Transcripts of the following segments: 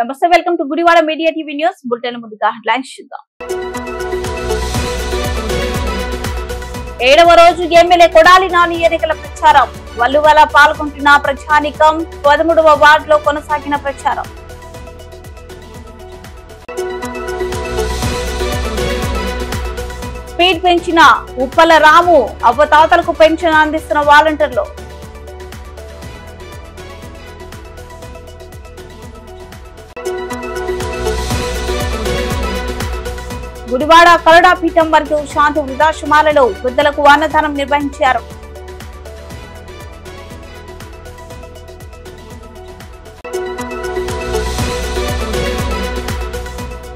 నమస్తే, welcome to Gudivada media TV news bulletin. ముందుగా headlines చూద్దాం. 7వ రోజు ఎమ్మెల్యే కొడాలి నాని ఎన్నికల ప్రచారం. వల్లువల పాల్గొంటున్న ప్రజానీకం. 13వ వార్డులో కొనసాగిన ప్రచారం. స్పీడ్ పెంచిన ఉప్పల రాము. అవ్వతాతలకు పెన్షన్ అందిస్తున్న వాలంటీర్లు. గుడివాడ కరుడాపీఠం మరియు శాంతి వృద్ధాశ్రమాలలో వృద్ధులకు అన్నదానం నిర్వహించారు.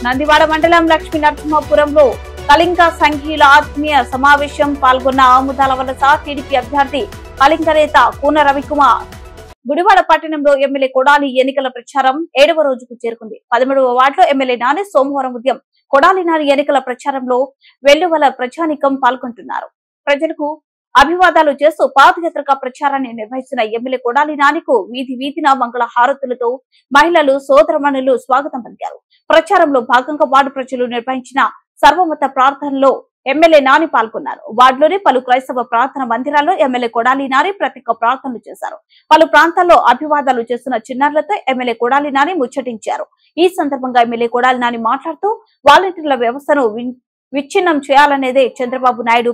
నందివాడ మండలం లక్ష్మీ నరసింహపురంలో కళింగ సంఘీయుల ఆత్మీయ సమావేశం. పాల్గొన్న ఆముదాల వలస టీడీపీ అభ్యర్థి కళింగ నేత కూన రవికుమార్. గుడివాడ పట్టణంలో ఎమ్మెల్యే కొడాలి ఎన్నికల ప్రచారం 7వ రోజుకు చేరుకుంది. 13వ వార్డులో ఎమ్మెల్యే నాని సోమవారం ఉదయం కొడాలి నాని ఎన్నికల ప్రచారంలో వెల్లువల ప్రజానీకం పాల్గొంటున్నారు. ప్రజలకు అభివాదాలు చేస్తూ పాదయాత్రగా ప్రచారాన్ని నిర్వహిస్తున్న ఎమ్మెల్యే కొడాలి నానికు వీధి వీధిన మంగళ హారతులతో మహిళలు సోదరమణులు స్వాగతం పలికారు. ప్రచారంలో భాగంగా వార్డు ప్రజలు నిర్వహించిన సర్వమత ప్రార్థనలో ఎమ్మెల్యే నాని పాల్గొన్నారు. వార్డులోని పలు క్రైస్తవ ప్రార్థన మందిరాల్లో ఎమ్మెల్యే కొడాలి నాని ప్రత్యేక ప్రార్థనలు చేశారు. పలు ప్రాంతాల్లో అభివాదాలు చేస్తున్న చిన్నారులతో ఎమ్మెల్యే కొడాలి నాని ముచ్చటించారు. ఈ సందర్భంగా ఎమ్మెల్యే కొడాలి నాని మాట్లాడుతూ వాలంటీర్ల వ్యవస్థను విచ్ఛిన్నం చేయాలనేదే చంద్రబాబు నాయుడు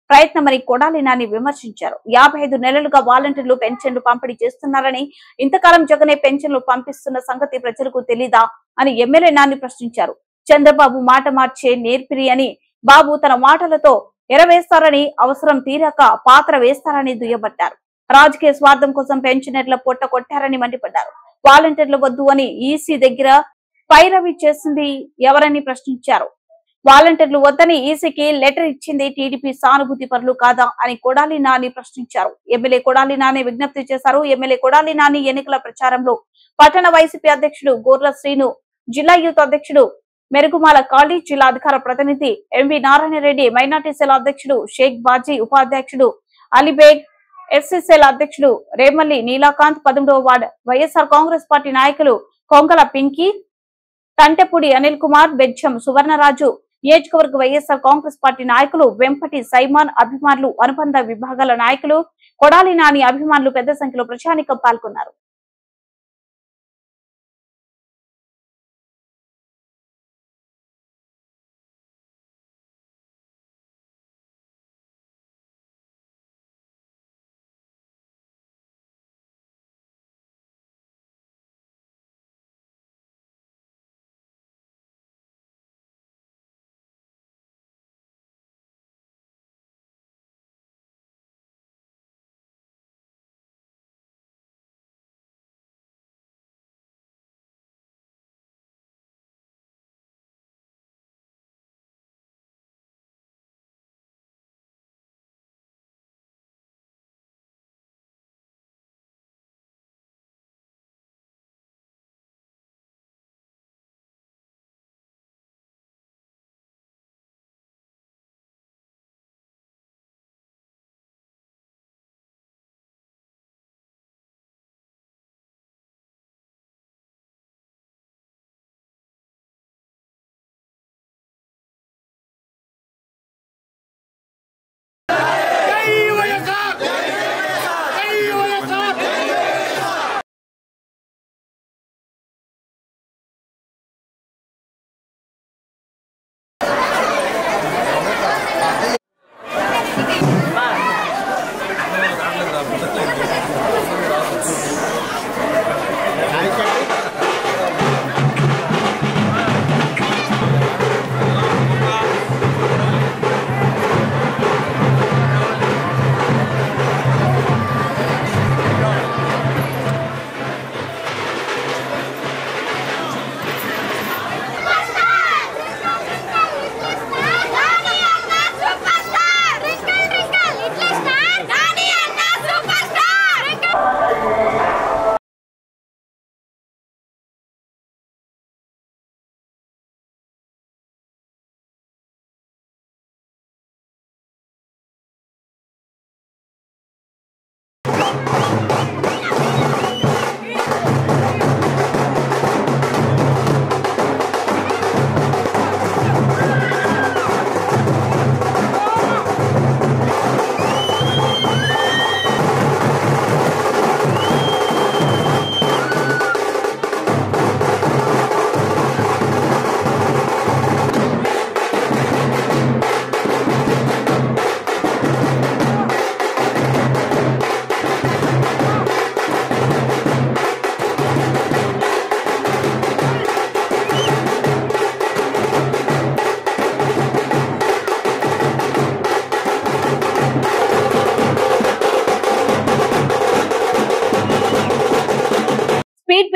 ప్రయత్నమని కొడాలి నాని విమర్శించారు. 55 నెలలుగా వాలంటీర్లు పెన్షన్లు పంపిణీ చేస్తున్నారని, ఇంతకాలం జగనే పెన్షన్లు పంపిస్తున్న సంగతి ప్రజలకు తెలీదా అని ఎమ్మెల్యే నాని ప్రశ్నించారు. చంద్రబాబు మాట మార్చే నేర్పిరి అని, బాబు తన మాటలతో ఎరవేస్తారని, అవసరం తీరాక పాత్ర వేస్తారని దుయ్యబట్టారు. రాజకీయ స్వార్థం కోసం పెన్షనర్ల పొట్ట కొట్టారని మండిపడ్డారు. వాలంటీర్లు వద్దు అని ఈసీ దగ్గర పైరవి చేసింది ఎవరని ప్రశ్నించారు. వాలంటీర్లు వద్దని ఈసీకి లెటర్ ఇచ్చింది టీడీపీ సానుభూతి పరులు కాదా అని కొడాలి నాని ప్రశ్నించారు. ఎమ్మెల్యే కొడాలి నాని విజ్ఞప్తి చేశారు. ఎమ్మెల్యే కొడాలి నాని ఎన్నికల ప్రచారంలో పట్టణ వైసీపీ అధ్యక్షుడు గోర్ల శ్రీను, జిల్లా యూత్ అధ్యక్షుడు మెరుగుమాల కాళీ, జిల్లా అధికార ప్రతినిధి ఎంవి నారాయణరెడ్డి, మైనార్టీ సెల్ అధ్యక్షుడు షేక్ బాజీ, ఉపాధ్యక్షుడు అలీబేగ్, ఎస్సీసెల్ అధ్యక్షుడు రేమల్లి నీలాకాంత్, 18వ వార్డు వైఎస్ఆర్ కాంగ్రెస్ పార్టీ నాయకులు కొంగల పింకీ, తంటెపూడి అనిల్ కుమార్, బెజ్జం సువర్ణరాజు, నియోజకవర్గ వైఎస్ఆర్ కాంగ్రెస్ పార్టీ నాయకులు వెంపటి సైమాన్, అభిమానులు, అనుబంధ విభాగాల నాయకులు, కొడాలి నాని అభిమానులు పెద్ద సంఖ్యలో ప్రజానీకం పాల్గొన్నారు.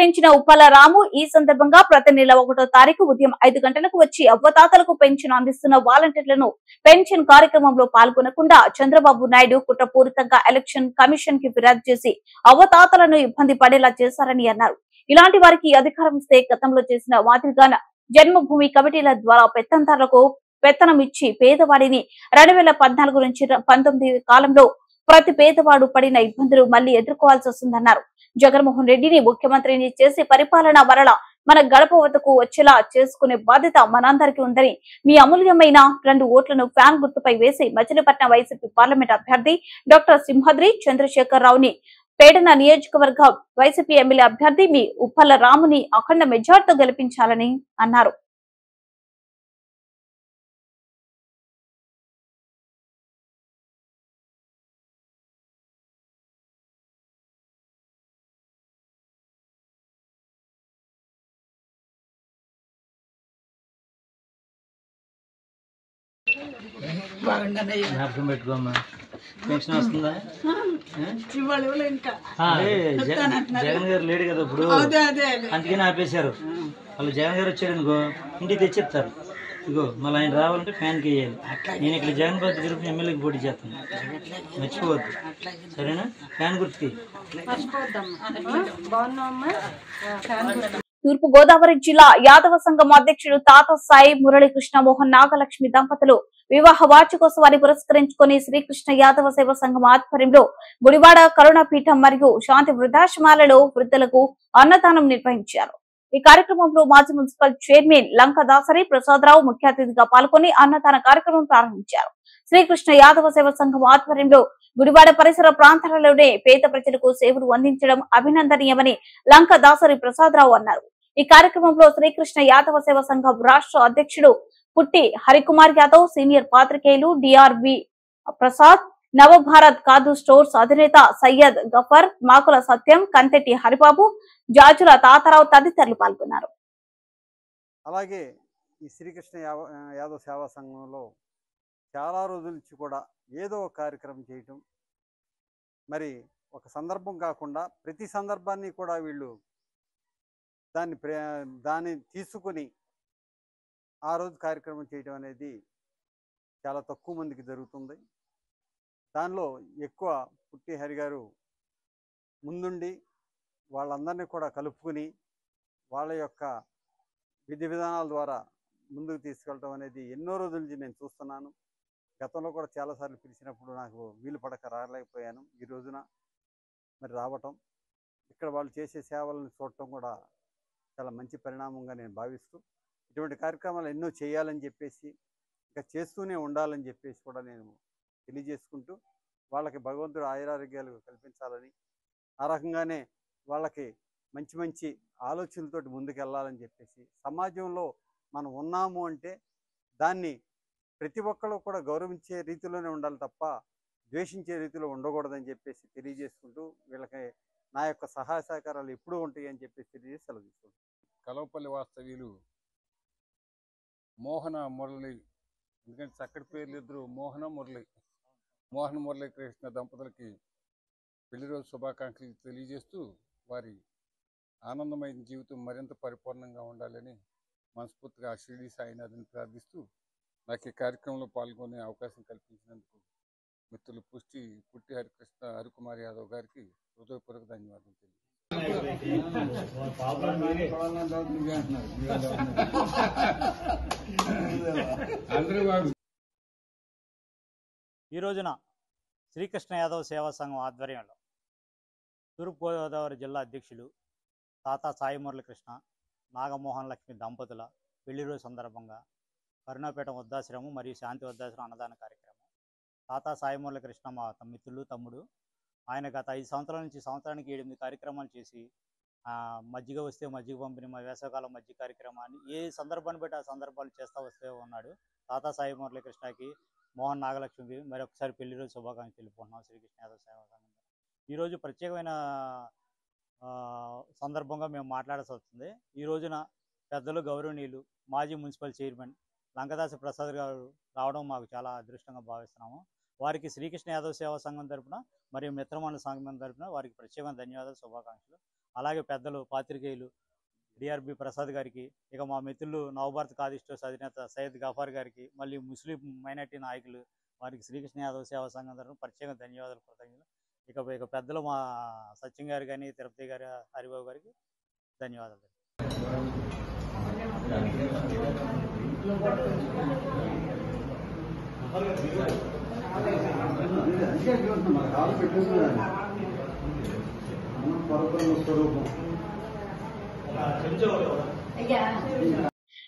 ప్రకటించిన ఉప్పల రాము ఈ సందర్భంగా ప్రతి నెల 1వ తారీఖు ఉదయం 5 గంటలకు వచ్చి అవ్వతాతలకు పెన్షన్ అందిస్తున్న వాలంటీర్లను పెన్షన్ కార్యక్రమంలో పాల్గొనకుండా చంద్రబాబు నాయుడు కుట్రపూరితంగా ఎలక్షన్ కమిషన్ కి ఫిర్యాదు చేసి అవ్వతాతలను ఇబ్బంది పడేలా చేశారని అన్నారు. ఇలాంటి వారికి అధికారం ఇస్తే గతంలో చేసిన మాదిరిగాన జన్మభూమి కమిటీల ద్వారా పెత్తందారులకు పెత్తనం ఇచ్చి పేదవాడిని 2014 నుంచి 19 కాలంలో ప్రతి పేదవాడు పడిన ఇబ్బందులు మళ్లీ ఎదుర్కోవాల్సి వస్తుందన్నారు. జగన్మోహన్ రెడ్డిని ముఖ్యమంత్రిని చేసి పరిపాలన మరల మన గడప వద్దకు వచ్చేలా చేసుకునే బాధ్యత మనందరికీ ఉందని, మీ అమూల్యమైన 2 ఓట్లను ఫ్యాన్ గుర్తుపై వేసి మచిలీపట్నం వైసీపీ పార్లమెంట్ అభ్యర్థి డాక్టర్ సింహాద్రి చంద్రశేఖర్ రావుని, పేడన నియోజకవర్గ వైసీపీ ఎమ్మెల్యే అభ్యర్థి మీ ఉప్పల రాముని అఖండ మెజార్టీతో గెలిపించాలని అన్నారు. జ్ఞాపకం పెట్టుకోమ్మా. పెన్షన్ వస్తుందా? జగన్ గారు లేడు కదా ఇప్పుడు, అందుకని ఆపేశారు. వాళ్ళు జగన్ గారు వచ్చాడు అనుకో ఇంటికి తెచ్చిస్తారు. ఇగో మళ్ళీ ఆయన రావాలంటే ఫ్యాన్కి వేయాలి. నేను ఇక్కడ జగన్ బాబు తిరుపతి ఎమ్మెల్యేకి పోటీ చేస్తాను, మర్చిపోవద్దు సరేనా? ఫ్యాన్ గుర్తుకి. తూర్పు గోదావరి జిల్లా యాదవ సంఘం అధ్యక్షుడు తాత సాయి మురళీకృష్ణ మోహన్ నాగలక్ష్మి దంపతులు వివాహ వార్షికోత్సవాన్ని పురస్కరించుకుని శ్రీకృష్ణ యాదవ సేవ సంఘం ఆధ్వర్యంలో గుడివాడ కరుణాపీఠం మరియు శాంతి వృద్ధాశ్రమాలలో వృద్ధులకు అన్నదానం నిర్వహించారు. ఈ కార్యక్రమంలో మాజీ మున్సిపల్ చైర్మన్ లంక దాసరి ప్రసాదరావు ముఖ్య అతిథిగా పాల్గొని అన్నదాన కార్యక్రమం ప్రారంభించారు. శ్రీకృష్ణ యాదవ సేవ సంఘం ఆధ్వర్యంలో గుడివాడ పరిసర ప్రాంతాలలోనే పేద ప్రజలకు సేవలు అందించడం అభినందనీయమని లంక దాసరి ప్రసాదరావు అన్నారు. ఈ కార్యక్రమంలో శ్రీకృష్ణ యాదవ సేవ సంఘం రాష్ట్ర అధ్యక్షుడు పుట్టి హరికుమార్ యాదవ్, సీనియర్ పాత్రికేయులు డిఆర్వి ప్రసాద్, నవభారత్ కాదు స్టోర్స్ అధినేత సయ్యద్ గఫర్, మాకుల సత్యం, కంతెట్టి హరిబాబు, జాజుల తాతారావు తదితరులు పాల్గొన్నారు. అలాగే ఈ శ్రీకృష్ణ యాదవ్ సేవా సంఘంలో చాలా రోజుల నుంచి కూడా ఏదో ఒక కార్యక్రమం చేయటం, మరి ఒక సందర్భం కాకుండా ప్రతి సందర్భాన్ని కూడా వీళ్ళు దాన్ని తీసుకుని ఆ రోజు కార్యక్రమం చేయడం అనేది చాలా తక్కువ మందికి జరుగుతుంది. దానిలో ఎక్కువ పుట్టి హరి గారు ముందుండి వాళ్ళందరినీ కూడా కలుపుకుని వాళ్ళ యొక్క విధి విధానాల ద్వారా ముందుకు తీసుకెళ్ళడం అనేది ఎన్నో రోజుల నుంచి నేను చూస్తున్నాను. గతంలో కూడా చాలాసార్లు పిలిచినప్పుడు నాకు వీలు పడక రాలేకపోయాను. ఈ రోజున మరి రావటం, ఇక్కడ వాళ్ళు చేసే సేవలను చూడటం కూడా చాలా మంచి పరిణామంగా నేను భావిస్తూ, ఇటువంటి కార్యక్రమాలు ఎన్నో చేయాలని చెప్పేసి, ఇంకా చేస్తూనే ఉండాలని చెప్పేసి కూడా నేను తెలియజేసుకుంటూ, వాళ్ళకి భగవంతుడు ఆయురారోగ్యాలు కల్పించాలని, ఆ రకంగానే వాళ్ళకి మంచి మంచి ఆలోచనలతోటి ముందుకు వెళ్ళాలని చెప్పేసి, సమాజంలో మనం ఉన్నాము అంటే దాన్ని ప్రతి ఒక్కరు కూడా గౌరవించే రీతిలోనే ఉండాలి తప్ప ద్వేషించే రీతిలో ఉండకూడదని చెప్పేసి తెలియజేసుకుంటూ, వీళ్ళకి నా యొక్క సహాయ సహకారాలు ఎప్పుడూ ఉంటాయి అని చెప్పేసి తెలియజేసి సెలవు తీసుకుంటాను. కలవపల్లి వాస్తవ్యులు మోహన మురళి, ఎందుకంటే చక్కటి పేర్లు ఇద్దరు, మోహన మురళీ కృష్ణ దంపతులకి పెళ్లి రోజు శుభాకాంక్షలు తెలియజేస్తూ, వారి ఆనందమైన జీవితం మరింత పరిపూర్ణంగా ఉండాలని మనస్ఫూర్తిగా షిరిడి సాయినాథుని ప్రార్థిస్తూ, నాకు ఈ కార్యక్రమంలో పాల్గొనే అవకాశం కల్పించినందుకు మిత్రులు పుట్టి హరికుమార్ యాదవ్ గారికి హృదయపూర్వక ధన్యవాదాలు తెలియజేస్తాను. ఈ రోజున శ్రీకృష్ణ యాదవ్ సేవా సంఘం ఆధ్వర్యంలో తూర్పుగోదావరి జిల్లా అధ్యక్షులు తాతా సాయి మురళీకృష్ణ నాగమోహన్ లక్ష్మి దంపతుల పెళ్లి రోజు సందర్భంగా కరుణాపీఠం వృద్ధాశ్రమం మరియు శాంతి వృద్ధాశ్రమం అన్నదాన కార్యక్రమం. తాతా సాయి మురళీకృష్ణ మా మిత్రులు, తమ్ముడు. ఆయన గత 5 సంవత్సరాల నుంచి సంవత్సరానికి 8 కార్యక్రమాలు చేసి, మజ్జిగ వస్తే మజ్జిగ పంపిణీ, మా వేసవకాలం మజ్జిగ కార్యక్రమాన్ని ఏ సందర్భాన్ని బట్టి ఆ సందర్భాలు చేస్తూ వస్తే ఉన్నాడు. తాతా సాయి మురళీకృష్ణకి, మోహన్ నాగలక్ష్మికి మరొకసారి పెళ్లి రోజు శుభాకాంక్షలు తెలుపుకుంటున్నాం శ్రీకృష్ణ యాదవ్ సేవా సంఘం. ఈరోజు ప్రత్యేకమైన సందర్భంగా మేము మాట్లాడాల్సి వస్తుంది. ఈ రోజున పెద్దలు గౌరవనీయులు మాజీ మున్సిపల్ చైర్మన్ లంకదాసి ప్రసాద్ గారు రావడం మాకు చాలా అదృష్టంగా భావిస్తున్నాము. వారికి శ్రీకృష్ణ యాదవ్ సేవా సంఘం తరఫున మరియు మిత్రమండలి సంఘం తరఫున వారికి ప్రత్యేకమైన ధన్యవాదాలు, శుభాకాంక్షలు. అలాగే పెద్దలు పాత్రికేయులు డిఆర్బి ప్రసాద్ గారికి, ఇక మా మిత్రులు నవభారత్ ఖాదీ స్టోర్స్ అధినేత సయ్యద్ గఫార్ గారికి, మళ్ళీ ముస్లిం మైనార్టీ నాయకులు వారికి శ్రీకృష్ణ యాదవ్ సేవా సంఘం తరఫున ప్రత్యేకంగా ధన్యవాదాలు, కృతజ్ఞతలు. ఇక పెద్దలు మా సత్యం గారు కానీ, తిరుపతి గారి హరిబాబు గారికి ధన్యవాదాలు.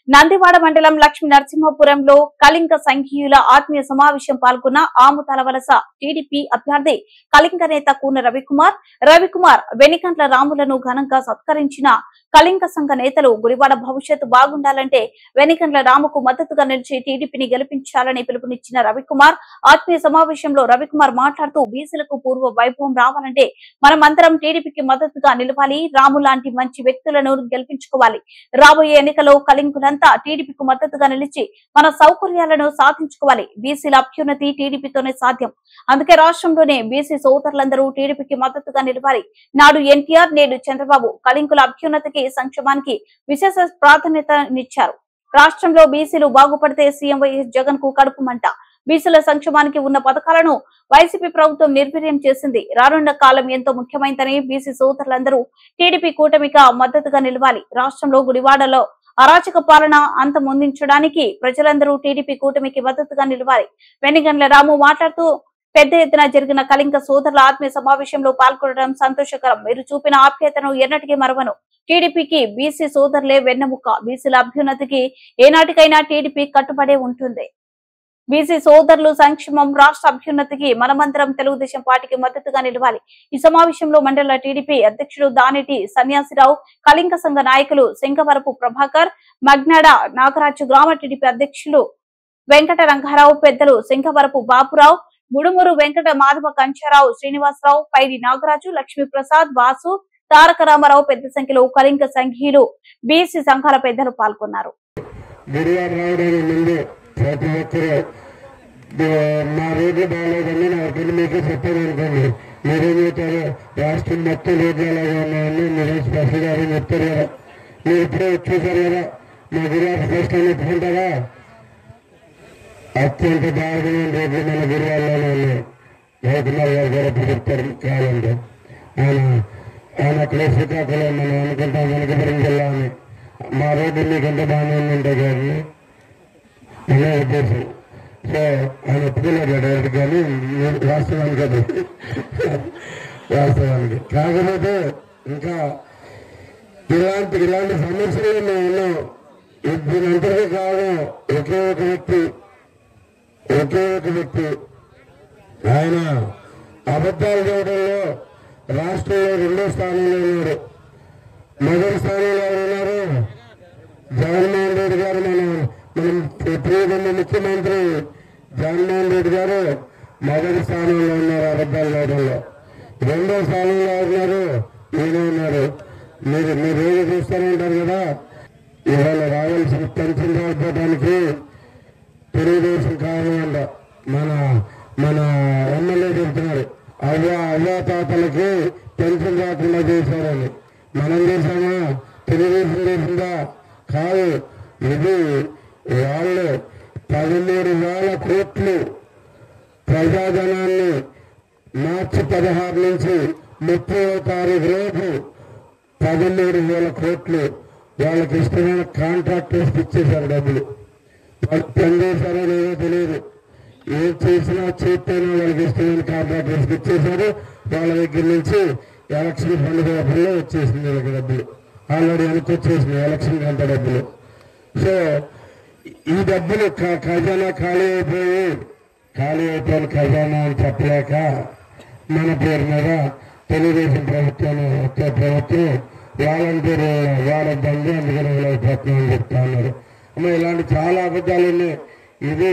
నందివాడ మండలం లక్ష్మీ నరసింహపురంలో కళింక సంఘీయుల ఆత్మీయ సమావేశం పాల్గొన్న ఆముతాల వలస టీడీపీ అభ్యర్థి కళింక నేత కూన రవికుమార్ వెనికంట్ల రాములను ఘనంగా సత్కరించిన కళింక సంఘ నేతలు గుడివాడ భవిష్యత్తు బాగుండాలంటే వెనికంట్ల రాముకు మద్దతుగా నిలిచి టీడీపీని గెలిపించాలని పిలుపునిచ్చిన రవికుమార్ ఆత్మీయ సమావేశంలో రవికుమార్ మాట్లాడుతూ బీసీలకు పూర్వ వైభవం రావాలంటే మనమందరం టీడీపీకి మద్దతుగా నిలవాలి, రాము లాంటి మంచి వ్యక్తులను గెలిపించుకోవాలి. రాబోయే ఎన్నికలో కళింకులంతా టీడీపీకి మద్దతుగా నిలిచి మన సౌకర్యాలను సాధించుకోవాలి. బీసీల అభ్యున్నతి టీడీపీతోనే సాధ్యం. అందుకే రాష్ట్రంలోనే బీసీ సోదరులందరూ టీడీపీకి మద్దతుగా నిలవాలి. నాడు ఎన్టీఆర్, నేడు చంద్రబాబు కళింకుల అభ్యున్నతికి, సంక్షేమానికి విశేష ప్రాధాన్యతనిచ్చారు. రాష్ట్రంలో బీసీలు బాగుపడితే సీఎం వైఎస్ జగన్ కు కడుపు మంట. బీసీల సంక్షేమానికి ఉన్న పథకాలను వైసీపీ ప్రభుత్వం నిర్వీర్యం చేసింది. రానున్న కాలం ఎంతో ముఖ్యమైనదని బీసీ సోదరులందరూ టీడీపీ కూటమిగా మద్దతుగా నిలవాలి. రాష్ట్రంలో గుడివాడలో అరాచక పాలన అంతమొందించడానికి ప్రజలందరూ టీడీపీ కూటమికి మద్దతుగా నిలవాలి. వెనిగండ్ల రాము మాట్లాడుతూ పెద్ద ఎత్తున జరిగిన కళింక సోదరుల ఆత్మీయ సమావేశంలో పాల్గొనడం సంతోషకరం. మీరు చూపిన ఆప్యాయతను ఎన్నటికీ మరవను. టీడీపీకి బీసీ సోదరులే వెన్నెముక. బీసీల అభ్యున్నతికి ఏనాటికైనా టీడీపీ కట్టుబడే ఉంటుంది. బీసీ సోదరులు సంక్షేమం, రాష్ట్ర అభ్యున్నతికి మనమందరం తెలుగుదేశం పార్టీకి మద్దతుగా నిలవాలి. ఈ సమావేశంలో మండల టీడీపీ అధ్యక్షుడు దానిటి సన్యాసిరావు, కళింక సంఘ నాయకులు శంకవరపు ప్రభాకర్, మగ్నాడ నాగరాజు, గ్రామ టీడీపీ అధ్యక్షులు వెంకట రంగారావు, పెద్దలు శంకవరపు బాపురావు, ముడుమురు వెంకట మాధవ, కంచారావు, శ్రీనివాసరావు, పైడి నాగరాజు, లక్ష్మీప్రసాద్, వాసు, తారక రామారావు పెద్ద సంఖ్యలో కళింక సంఘీయులు, బీసీ సంఘాల పెద్దలు పాల్గొన్నారు. ప్రతి ఒక్కరు మా రోడ్లు బాగాలేదని నా ఒకటి మీకు చెప్పాను అనుకోండి, మీరేం చెప్తారు, రాష్ట్రం మొత్తం రోడ్లు అలాగే ఉన్నాయని మీరు స్పెషల్ గారు చెప్తారు కదా. మీరు ఇప్పుడే చూసారు కదా, మా గురువారి కష్టాన్ని ఒప్పుకుంటారా? అత్యంత దారుణమైన రోడ్లు మన గురువాళ్ళలోనే ఉన్నాయి. రవికుమార్ గారు కూడా ఇప్పుడు చెప్తారు కావాలంటే. ఆయన అక్కడ శ్రీకాకుళం మనం అనుకుంటాం వెనకపురం జిల్లా అని. మా రోడ్డు మీకంటే బాగానే ఉంటాయి కానీ అనే ఉద్దేశం. సో ఆయన ఒప్పుకోలేదు డైరెక్ట్, కానీ వాస్తవానికి అది వాస్తవానికి. కాకపోతే ఇంకా ఇలాంటి సమస్యలు మేము ఉన్నాం. దీనంతటికీ కాదు ఒకే ఒక వ్యక్తి ఆయన అబద్ధాలు చేయడంలో రాష్ట్రంలో 2వ స్థానంలో ఉన్నాడు. మొదటి స్థానంలో ఎవరున్నారు? జగన్మోహన్ రెడ్డి గారు. మనం ప్రియమైన ముఖ్యమంత్రి జగన్మోహన్ రెడ్డి గారు మొదటి స్థానంలో ఉన్నారు అబద్ధాలు చేయడంలో. 2వ స్థానంలో ఉన్నారు ఈయన ఉన్నారు. మీరు ఏది చూస్తూనే ఉంటారు కదా. ఇవాళ రావాల్సిన పెన్షన్ రాకపోవడానికి తెలుగుదేశం కావాలంట. మన ఎమ్మెల్యే చెప్తున్నారు అవ్వా తాతలకి పెన్షన్ రాకుండా చేశారని. మనం చేశామా? తెలుగుదేశం చేసిందా? కాదు. ఇది వాళ్ళు 13,000 కోట్లు ప్రజాధనాన్ని మార్చి 16 నుంచి 30వ తారీఖు లోపు 13,000 కోట్లు వాళ్ళకి ఇష్టమైన కాంట్రాక్టర్స్కి ఇచ్చేశారు. డబ్బులు వాళ్ళు పనిచేశారో లేదో తెలియదు. ఏం చేసినా చేస్తేనే వాళ్ళకి ఇష్టమైన కాంట్రాక్టర్స్కి ఇచ్చేశారు. వాళ్ళ దగ్గర నుంచి ఎలక్షన్ ఫండ్ రూపంలో వచ్చేసింది వాళ్ళకి డబ్బులు. ఆల్రెడీ వెనకొచ్చేసింది ఎలక్షన్ అంత డబ్బులు. సో ఈ డబ్బులు ఖజానా ఖాళీ అయిపోయిన ఖజానా అని చెప్పలేక మన పేరు మీద తెలుగుదేశం ప్రభుత్వం వాలంటీర్ వాడద్దండి, అందుకని వెళ్ళిపోతున్నాం అని చెప్తా ఉన్నారు. అమ్మ ఇలాంటి చాలా అబద్ధాలు ఉన్నాయి. ఇది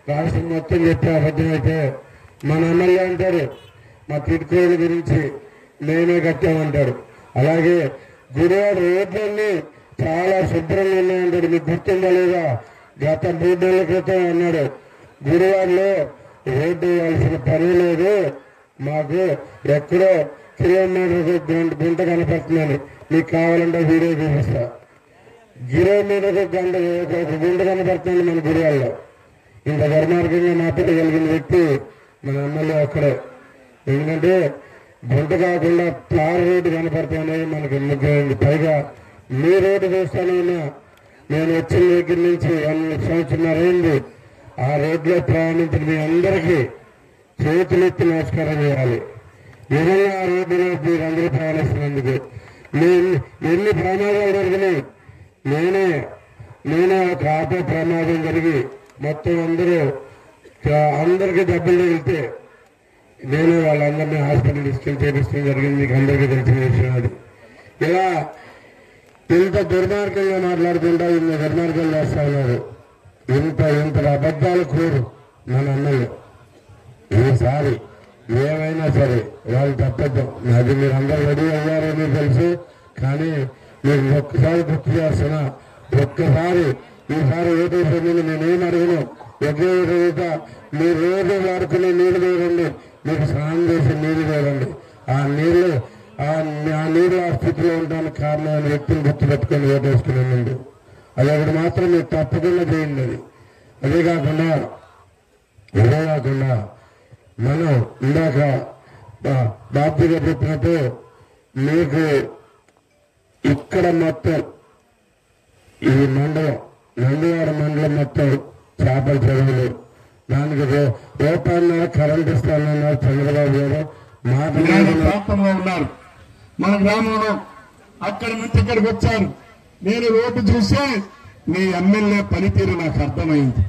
రాష్ట్రం మొత్తం చెప్పే అబద్ధం అయితే మన ఎమ్మెల్యే అంటారు మా తిరుకోళ్ళ గురించి మేమే కట్టామంటాడు. అలాగే గుడివాడ రోడ్లన్నీ చాలా శుభ్రంగా ఉన్నాయంటాడు. మీకు గుర్తుందా లేదా? గత 3 నెలల క్రితం అన్నాడు గుడివాడలో రోడ్డు వేయాల్సిన పని లేదు, మాకు ఎక్కడో కిలోమీటర్కు గుంట కనపడుతున్నాను, మీకు కావాలంటే వీడియో చూపిస్తా. కిలోమీటర్కు ఒక గుంట కనపడుతుంది మన గుడివాళ్ళలో. ఇంత దుర్మార్గంగా మాట్లాడగలిగిన వ్యక్తి మన ఎమ్మెల్యే ఒక్కడే. ఎందుకంటే గుంట కాకుండా తారు రోడ్డు కనపడుతుంది మనకి ముఖ్యమైనది. పైగా మీ రోడ్డు చూస్తానన్నా నేను వచ్చిన దగ్గర నుంచి 1 సంవత్సరాలు అయింది. ఆ రోడ్లో ప్రయాణించిన మీ అందరికీ చేతులెత్తి నమస్కారం చేయాలి. నిజంగా ఆ రోడ్డులో మీరందరూ ప్రయాణిస్తున్నందుకు ఎన్ని ప్రమాదాలు జరిగినాయి. నేనే ఒక ఆటో ప్రమాదం జరిగి మొత్తం అందరికీ దెబ్బలు తగిలితే నేనే వాళ్ళందరినీ హాస్పిటల్ తీసుకెళ్ళి చేపించడం జరిగింది. మీకు అందరికీ తెలిసిన విషయం అది. ఇలా ఇంత దుర్మార్గంగా మాట్లాడుకుంటా ఇన్ని దుర్మార్గాలు చేస్తా ఉన్నారు. ఇంత అబద్ధాలు కోరు మన అన్నయ్య. ఈసారి ఏమైనా సరే వాళ్ళు తప్పద్దు. అది మీరు అందరూ రెడీ అయ్యారని తెలుసు, కానీ మీరు ఒక్కసారి గుర్తు చేస్తున్నా. ఒక్కసారి ఈసారి ఓటేసింది నేనేం అడగను. ఒకే రోజు మీరు రోజు వాడుకునే నీళ్లు వేయండి, మీకు స్నానం చేసే నీళ్లు వేయండి. ఆ నీళ్లు ఆ స్థితిలో ఉండడానికి కారణమైన వ్యక్తిని గుర్తుపెట్టుకొని ఓటేసుకునేండి. అది ఒకటి మాత్రం మీరు తప్పకుండా చేయండి. అదే కాకుండా మనం ఇందాక బాధ్యత చెప్పినట్టు మీకు ఇక్కడ మొత్తం ఈ మండలం నందివాడ మండలం మొత్తం చేపల చెరువులు, దానికి రూపాయల కరెంట్ ఇస్తానన్నారు చంద్రబాబు గారు. ప్రాంతంలో ఉన్నారు మన గ్రామంలో. అక్కడ నుంచి ఇక్కడికి వచ్చారు. నేను రోడ్డు చూసి మీ ఎమ్మెల్యే పనితీరు నాకు అర్థమైంది.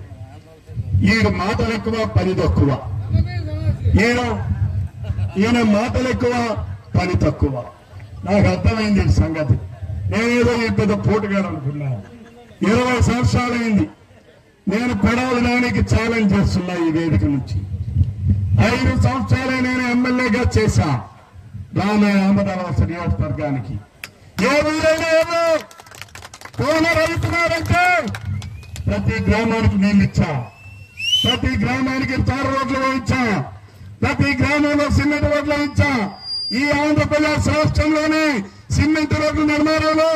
ఈయన మాటలు ఎక్కువ, పని తక్కువ. ఈయన మాటలు ఎక్కువ, పని తక్కువ. నాకు అర్థమైంది ఈ సంగతి. నేనేదో ఈ పెద్ద పోటుగాడు అనుకున్నాను. 20 సంవత్సరాలైంది నేను కొడాలి నానికి ఛాలెంజ్ చేస్తున్నా ఈ వేదిక నుంచి. 5 సంవత్సరాలే నేను ఎమ్మెల్యేగా చేశా రామయ్య అహ్మదాబాద్ నియోజకవర్గానికి. ఏ ఊరైనా ఓనర్ అవుతున్నారంటే ప్రతి గ్రామానికి నీళ్ళు ఇచ్చా, ప్రతి గ్రామానికి తారు రోడ్లు వేయించా, ప్రతి గ్రామంలో సిమెంట్ రోడ్లు వేయించా. ఈ ఆంధ్రప్రదేశ్ రాష్ట్రంలోనే సిమెంట్ రోడ్ల నిర్మాణంలో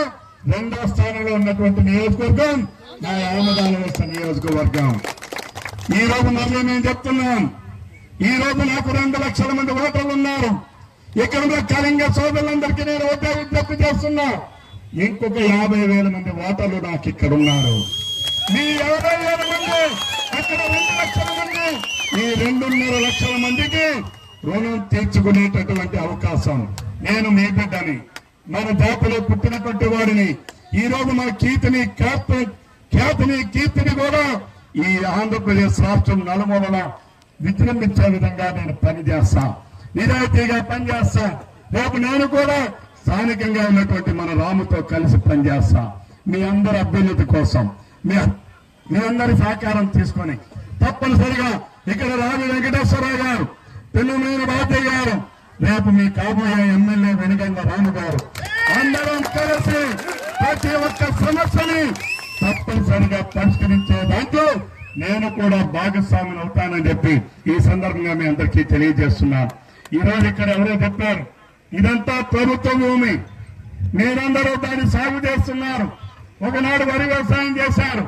2వ స్థానంలో ఉన్నటువంటి నియోజకవర్గం నా అహ్మదాబాద్ నియోజకవర్గం. ఈ రోజు మళ్ళీ నేను చెప్తున్నాను, ఈ రోజు నాకు 2 లక్షల మంది ఓటర్లు ఉన్నారు. ఇక్కడ ఉన్న కళింగ సోదరులందరికీ నేను ఓటే విజ్ఞప్తి చేస్తున్నా. ఇంకొక 50,000 మంది ఓటర్లు నాకు ఇక్కడ ఉన్నారు. మీ 50,000 మంది, అక్కడ 2 లక్షల మంది, ఈ 2.5 లక్షల మందికి రుణం తీర్చుకునేటటువంటి అవకాశం. నేను మీ బిడ్డని, మన జాతిలో పుట్టినటువంటి వాడిని. ఈ రోజు మా కీర్తిని కూడా ఈ ఆంధ్రప్రదేశ్ రాష్ట్రం నలుమూలన విజృంభించే విధంగా నేను పనిచేస్తా, నిజాయితీగా పనిచేస్తా. రేపు నేను కూడా స్థానికంగా ఉన్నటువంటి మన రాముతో కలిసి పనిచేస్తా. మీ అందరి అభ్యున్నతి కోసం మీ అందరి సహకారం తీసుకొని తప్పనిసరిగా ఇక్కడ రావి వెంకటేశ్వరరావు గారు, పిల్లమైన బాధ్య గారు, రేపు మీ కాబోయే ఎమ్మెల్యే వెనుగంగ రాము గారు అందరం కలిసి ప్రతి ఒక్క సమస్యని తప్పనిసరిగా పరిష్కరించే దాంట్లో నేను కూడా భాగస్వామిని అవుతానని చెప్పి ఈ సందర్భంగా మీ అందరికీ తెలియజేస్తున్నాను. ఈ రోజు ఇక్కడ ఎవరో చెప్పారు, ఇదంతా ప్రభుత్వ భూమి, మీరందరూ దాన్ని సాగు చేస్తున్నారు. ఒకనాడు వరి వ్యవసాయం చేశారు,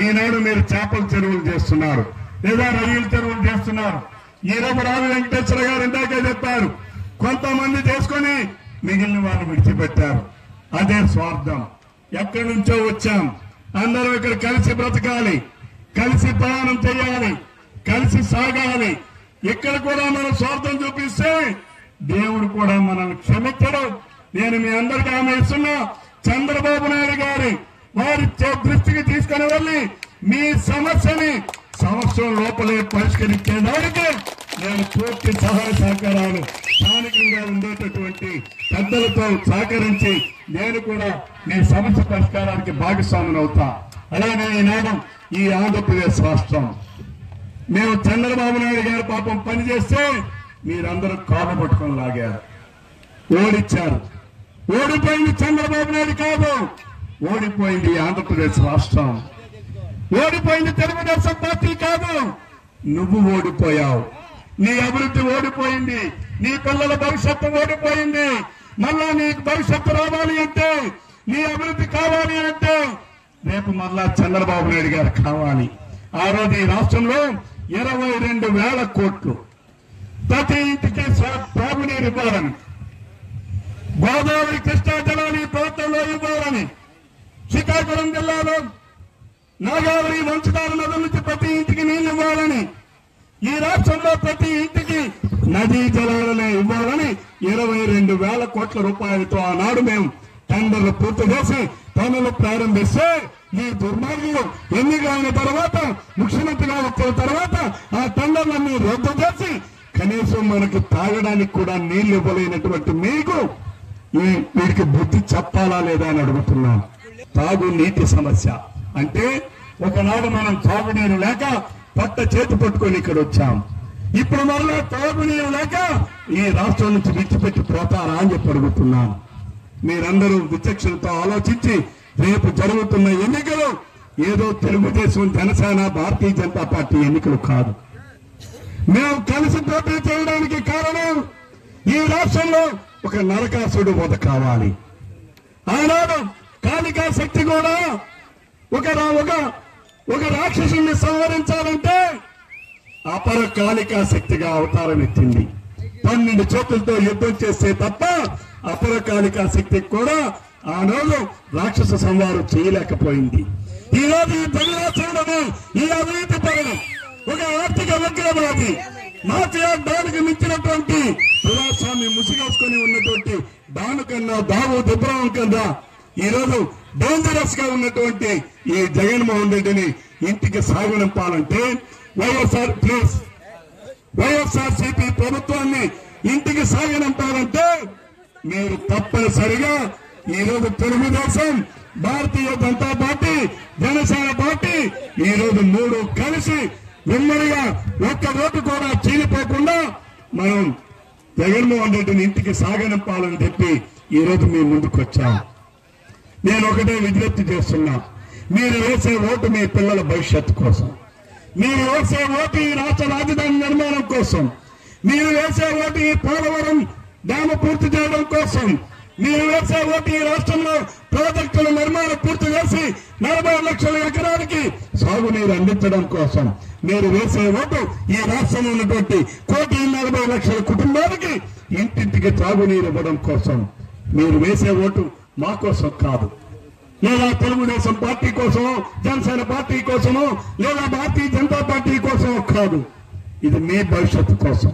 ఈనాడు మీరు చేపల చెరువులు చేస్తున్నారు, లేదా రొయ్యల చెరువులు చేస్తున్నారు. ఈ రోజు రావి వెంకటేశ్వర గారు ఇందాకే చెప్పారు, కొంతమంది చేసుకుని మిగిలిన వాళ్ళు విడిచిపెట్టారు. అదే స్వార్థం. ఎక్కడి నుంచో వచ్చాం, అందరూ ఇక్కడ కలిసి బ్రతకాలి, కలిసి ప్రయాణం చేయాలి, కలిసి సాగాలి. ఇక్కడ కూడా మనం స్వార్థం చూపిస్తే దేవుడు కూడా మనల్ని క్షమించడు. నేను మీ అందరికీ హామీ ఇస్తున్నా, చంద్రబాబు నాయుడు గారి వారి దృష్టికి తీసుకుని వెళ్ళి మీ సమస్యని సంవత్సరం లోపలే పరిష్కరించేదానికి నేను పూర్తి సహాయ సహకారాలు స్థానికంగా ఉండేటటువంటి పెద్దలతో సహకరించి నేను కూడా మీ సమస్య పరిష్కారానికి భాగస్వామిని అవుతా. అలానే ఈనాడు ఈ ఆంధ్రప్రదేశ్ రాష్ట్రం మేము చంద్రబాబు నాయుడు గారు పాపం పనిచేస్తే మీరందరూ కాలు పట్టుకొని లాగారు, ఓడిచ్చారు. ఓడిపోయింది చంద్రబాబు నాయుడు కాదు, ఓడిపోయింది ఆంధ్రప్రదేశ్ రాష్ట్రం, ఓడిపోయింది తెలుగుదేశం పార్టీ కాదు. నువ్వు ఓడిపోయావు. నీ అభివృద్ధి ఓడిపోయింది, నీ పిల్లల భవిష్యత్తు ఓడిపోయింది. మళ్ళా నీకు భవిష్యత్తు రావాలి అంటే, నీ అభివృద్ధి కావాలి అంటే రేపు మళ్ళా చంద్రబాబు నాయుడు గారు కావాలి. ఆ రోజు ఈ రాష్ట్రంలో 22,000 కోట్లు ప్రతి ఇంటికి తాగునీరు ఇవ్వాలని, గోదావరి కృష్ణా జలాన్ని ప్రభుత్వంలో ఇవ్వాలని, శ్రీకాకుళం జిల్లాలో నాగావరి వంశధార నదుల నుంచి ప్రతి ఇంటికి నీళ్లు ఇవ్వాలని, ఈ రాష్ట్రంలో ప్రతి ఇంటికి నదీ జలాలనే ఇవ్వాలని 22,000 కోట్ల రూపాయలతో ఆనాడు మేము టెండర్లు పూర్తి చేసి పనులు ప్రారంభిస్తే ఈ దుర్మార్గులు ఎన్నికైన తర్వాత ముఖ్యమంత్రిగా వచ్చిన తర్వాత ఆ టెండర్లన్నీ రద్దు చేసి కనీసం మనకు తాగడానికి కూడా నీళ్లు ఇవ్వలేనటువంటి మీకు వీరికి బుద్ధి చెప్పాలా లేదా అని అడుగుతున్నాను. తాగు నీటి సమస్య అంటే ఒకనాడు మనం తాగునీరు లేక పట్ట చేతి పట్టుకొని ఇక్కడ వచ్చాం. ఇప్పుడు మరలా తాగునీరు లేక ఈ రాష్ట్రం నుంచి విడిచిపెట్టి పోతారా అని చెప్పి అడుగుతున్నాను. మీరందరూ విచక్షణతో ఆలోచించి రేపు జరుగుతున్న ఎన్నికలు ఏదో తెలుగుదేశం, జనసేన, భారతీయ జనతా పార్టీ ఎన్నికలు కాదు. మేము కలిసి పోటీ చేయడానికి కారణం ఈ రాష్ట్రంలో ఒక నరకాసుడు వధ కావాలి. ఆనాడు కాళికా శక్తి కూడా ఒక రాక్షసుని సంహరించాలంటే అపర కాళికా శక్తిగా అవతారం ఎత్తింది. 12 చేతులతో యుద్ధం చేస్తే తప్ప అపర కాళికా శక్తికి కూడా ఆనాడు రాక్షస సంహారం చేయలేకపోయింది. ఈ రోజు ఈ దళితులను, ఈ అవినీతి పరులు, ఒక ఆర్థిక ఉగ్రవాది, మాఫియా డాన్కి మించినటువంటి ప్రజాస్వామ్యం ముసిగేసుకుని ఉన్నటువంటి డాను కన్నా, దావూద్ ఇబ్రాహిం కన్నా ఈ రోజు డేంజరస్ గా ఉన్నటువంటి ఈ జగన్మోహన్ రెడ్డిని ఇంటికి సాగనంపాలంటే వైఎస్ఆర్సీపీ ప్రభుత్వాన్ని ఇంటికి సాగనంపాలంటే మీరు తప్పనిసరిగా ఈ రోజు తెలుగుదేశం, భారతీయ జనతా పార్టీ, జనసేన పార్టీ ఈ రోజు 3 కలిసి వెమ్మడిగా ఒక్క ఓటు కూడా చీలిపోకుండా మనం జగన్మోహన్ రెడ్డిని ఇంటికి సాగనంపాలని చెప్పి ఈ రోజు మీ ముందుకు వచ్చాం. నేను ఒకటే విజ్ఞప్తి చేస్తున్నా, మీరు వేసే ఓటు మీ పిల్లల భవిష్యత్తు కోసం, మీరు వేసే ఓటు ఈ రాష్ట్ర రాజధాని నిర్మాణం కోసం, మీరు వేసే ఓటు ఈ పోలవరం డ్యాము పూర్తి చేయడం కోసం, మీరు వేసే ఓటు ఈ రాష్ట్రంలో ప్రాజెక్టుల నిర్మాణం పూర్తి చేసి 40 లక్షల ఎకరాలకి సాగునీరు అందించడం కోసం, మీరు వేసే ఓటు ఈ రాష్ట్రంలో ఉన్నటువంటి 1,40,00,000 కుటుంబాలకి ఇంటింటికి త్రాగునీరు ఇవ్వడం కోసం. మీరు వేసే ఓటు మా కోసం కాదు, లేదా తెలుగుదేశం పార్టీ కోసమో, జనసేన పార్టీ కోసమో, లేదా భారతీయ జనతా పార్టీ కోసమో కాదు. ఇది మీ భవిష్యత్తు కోసం,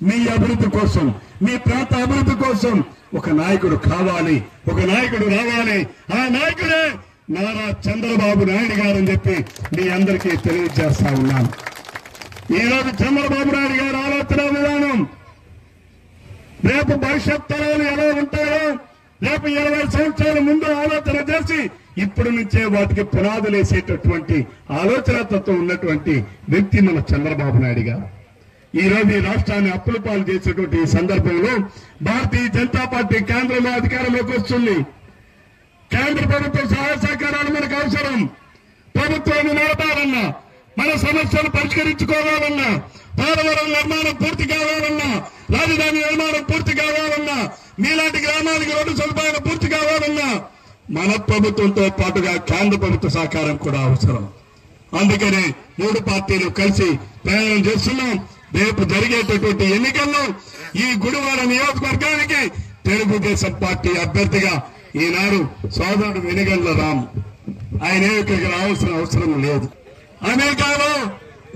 మీ అభివృద్ధి కోసం, మీ ప్రాంత అభివృద్ధి కోసం ఒక నాయకుడు కావాలి, ఒక నాయకుడు రావాలి. ఆ నాయకుడే నారా చంద్రబాబు నాయుడు గారు అని చెప్పి మీ అందరికీ తెలియజేస్తా ఉన్నాను. ఈ రోజు చంద్రబాబు నాయుడు గారి ఆలోచన విధానం రేపు భవిష్యత్ తరాలు ఎలా ఉంటాయో రేపు 20 సంవత్సరాల ముందు ఆలోచన చేసి ఇప్పుడు నుంచే వాటికి పునాదులు వేసేటటువంటి ఆలోచనతో ఉన్నటువంటి వ్యక్తి మన చంద్రబాబు నాయుడు గారు. ఈ రోజు ఈ రాష్ట్రాన్ని అప్పుల పాలు చేసేటువంటి ఈ సందర్భంలో భారతీయ జనతా పార్టీ కేంద్రంలో అధికారంలోకి వస్తుంది. కేంద్ర ప్రభుత్వ సహాయ సహకారాలు మనకు అవసరం. ప్రభుత్వాన్ని నడపాలన్నా, మన సమస్యలు పరిష్కరించుకోవాలన్నా, పోలవరం నిర్మాణం పూర్తి కావాలన్నా, రాజధాని నిర్మాణం పూర్తి కావాలన్నా, మీలాంటి గ్రామానికి రోడ్డు సదుపాయాలు పూర్తి కావాలన్నా మన ప్రభుత్వంతో పాటుగా కేంద్ర ప్రభుత్వ సహకారం కూడా అవసరం. అందుకనే 3 పార్టీలు కలిసి ప్రయాణం చేస్తున్నాం. రేపు జరిగేటటువంటి ఎన్నికల్లో ఈ గుడివాడ నియోజకవర్గానికి తెలుగుదేశం పార్టీ అభ్యర్థిగా ఈనాడు సోదరుడు వెనుగండ్ల రాము, ఆయన ఇక్కడికి రావాల్సిన అవసరం లేదు. అమెరికాలో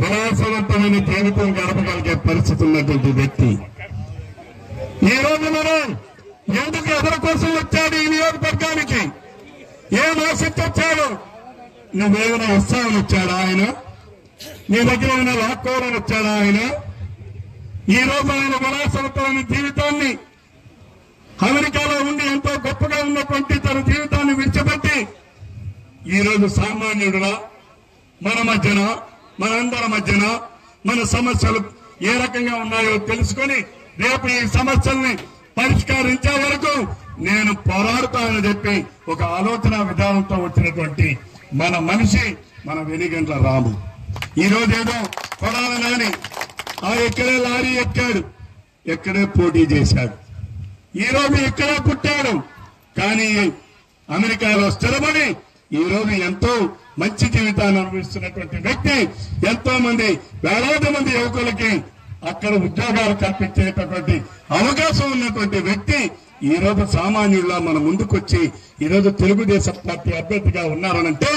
విలాసవంతమైన జీవితం గడపగలిగే పరిస్థితి ఉన్నటువంటి వ్యక్తి. ఈ రోజు మనం ఎందుకు ఎవరి కోసం వచ్చాడు ఈ నియోజకవర్గానికి, ఏం ఆసక్తి వచ్చాడు? నువ్వేమైనా వస్తావని వచ్చాడా ఆయన? నీ దగ్గర ఏమైనా లాక్కోవాలని వచ్చాడా ఆయన? ఈ రోజు ఆయన విలాసవంతమైన జీవితాన్ని, అమెరికాలో ఉండి ఎంతో గొప్పగా ఉన్నటువంటి తన జీవితాన్ని విడిచిపెట్టి ఈ రోజు సామాన్యుడులా మన మధ్యన, మనందరి మధ్యన మన సమస్యలు ఏ రకంగా ఉన్నాయో తెలుసుకొని రేపు ఈ సమస్యల్ని పరిష్కరించే వరకు నేను పోరాడుతానని చెప్పి ఒక ఆలోచన విధానంతో వచ్చినటువంటి మన మనిషి మన వెనుగండ్ల రాము. ఈ రోజు ఏదో కొడాలని ఎక్కడే లారీ ఎక్కాడు, ఎక్కడే పోటీ చేశాడు. ఈరోజు ఇక్కడే పుట్టాడు, కానీ అమెరికాలో స్థిరపడి ఈరోజు ఎంతో మంచి జీవితాన్ని అనుభవిస్తున్నటువంటి వ్యక్తి. ఎంతో మంది వేలాది మంది యువకులకి అక్కడ ఉద్యోగాలు కల్పించేటటువంటి అవకాశం ఉన్నటువంటి వ్యక్తి ఈ రోజు సామాన్యుల్లా మన ముందుకొచ్చి ఈరోజు తెలుగుదేశం పార్టీ అభ్యర్థిగా ఉన్నారనంటే